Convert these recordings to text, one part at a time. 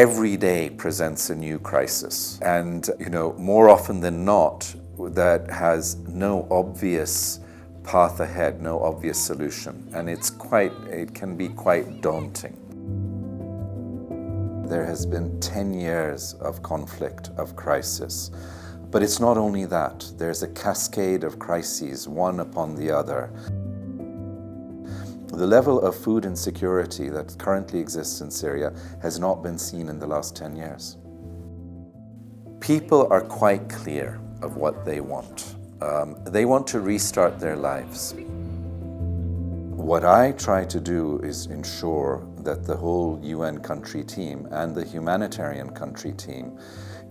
every day presents a new crisis. And, more often than not, that has no obvious path ahead, no obvious solution. And it can be quite daunting. There has been 10 years of conflict, of crisis. But it's not only that. There's a cascade of crises, one upon the other. The level of food insecurity that currently exists in Syria has not been seen in the last 10 years. People are quite clear of what they want. They want to restart their lives. What I try to do is ensure that the whole UN country team and the humanitarian country team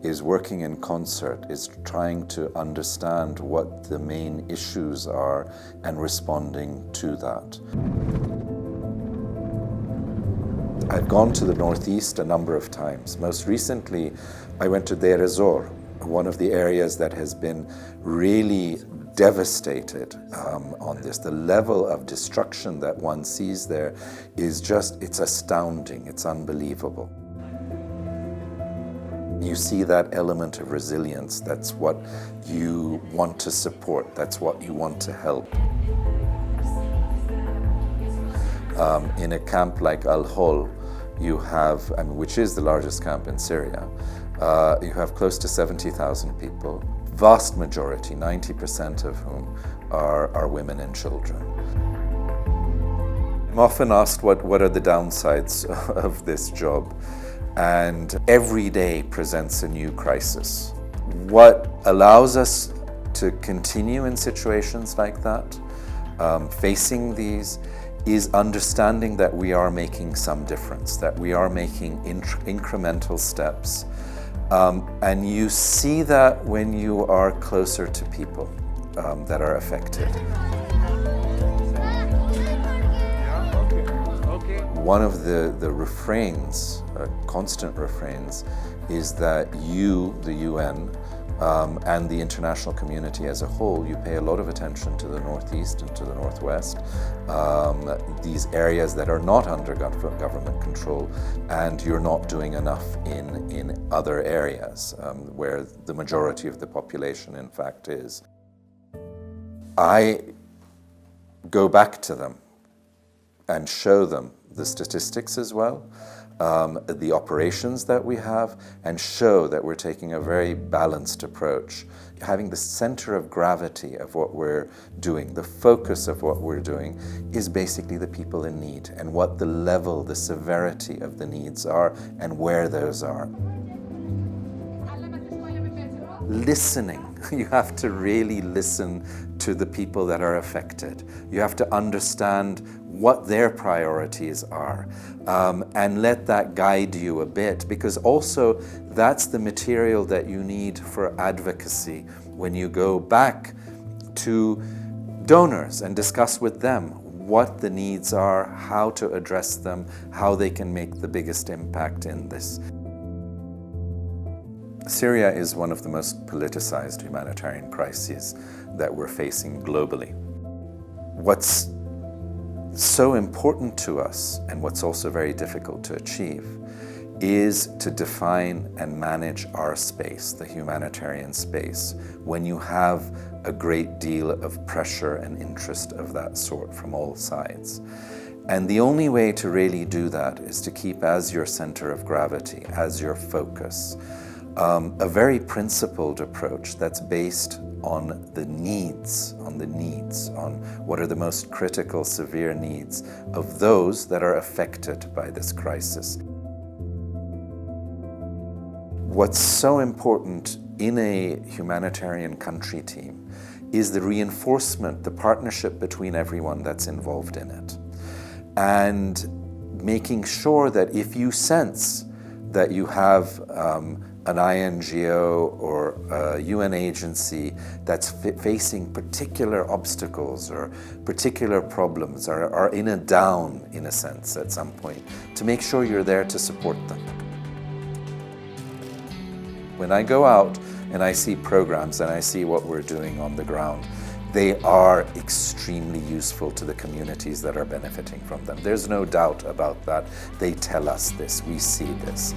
is working in concert, is trying to understand what the main issues are and responding to that. I've gone to the Northeast a number of times. Most recently, I went to Deir ez-Zor, one of the areas that has been really devastated on this. The level of destruction that one sees there is it's astounding, it's unbelievable. You see that element of resilience. That's what you want to support. That's what you want to help. In a camp like Al-Hol, you have, which is the largest camp in Syria, you have close to 70,000 people, vast majority, 90% of whom are women and children. I'm often asked what are the downsides of this job. And every day presents a new crisis. What allows us to continue in situations like that, facing these, is understanding that we are making some difference, that we are making incremental steps. And you see that when you are closer to people that are affected. One of the refrains, constant refrains, is that you, the UN, and the international community as a whole, you pay a lot of attention to the Northeast and to the Northwest, these areas that are not under government control, and you're not doing enough in other areas where the majority of the population, in fact, is. I go back to them and show them the statistics as well, the operations that we have, and show that we're taking a very balanced approach. Having the center of gravity of what we're doing, the focus of what we're doing, is basically the people in need and what the level, the severity of the needs are and where those are. Listening. You have to really listen to the people that are affected. You have to understand what their priorities are, and let that guide you a bit, because also that's the material that you need for advocacy when you go back to donors and discuss with them what the needs are, how to address them, how they can make the biggest impact in this. Syria is one of the most politicized humanitarian crises that we're facing globally. What's so important to us, and what's also very difficult to achieve, is to define and manage our space, the humanitarian space, when you have a great deal of pressure and interest of that sort from all sides. And the only way to really do that is to keep as your center of gravity, as your focus, a very principled approach that's based on the needs, on what are the most critical, severe needs of those that are affected by this crisis. What's so important in a humanitarian country team is the reinforcement, the partnership between everyone that's involved in it. And making sure that if you sense that you have an INGO or a UN agency that's facing particular obstacles or particular problems, or are in a down, in a sense, at some point, to make sure you're there to support them. When I go out and I see programs and I see what we're doing on the ground, they are extremely useful to the communities that are benefiting from them. There's no doubt about that. They tell us this, we see this.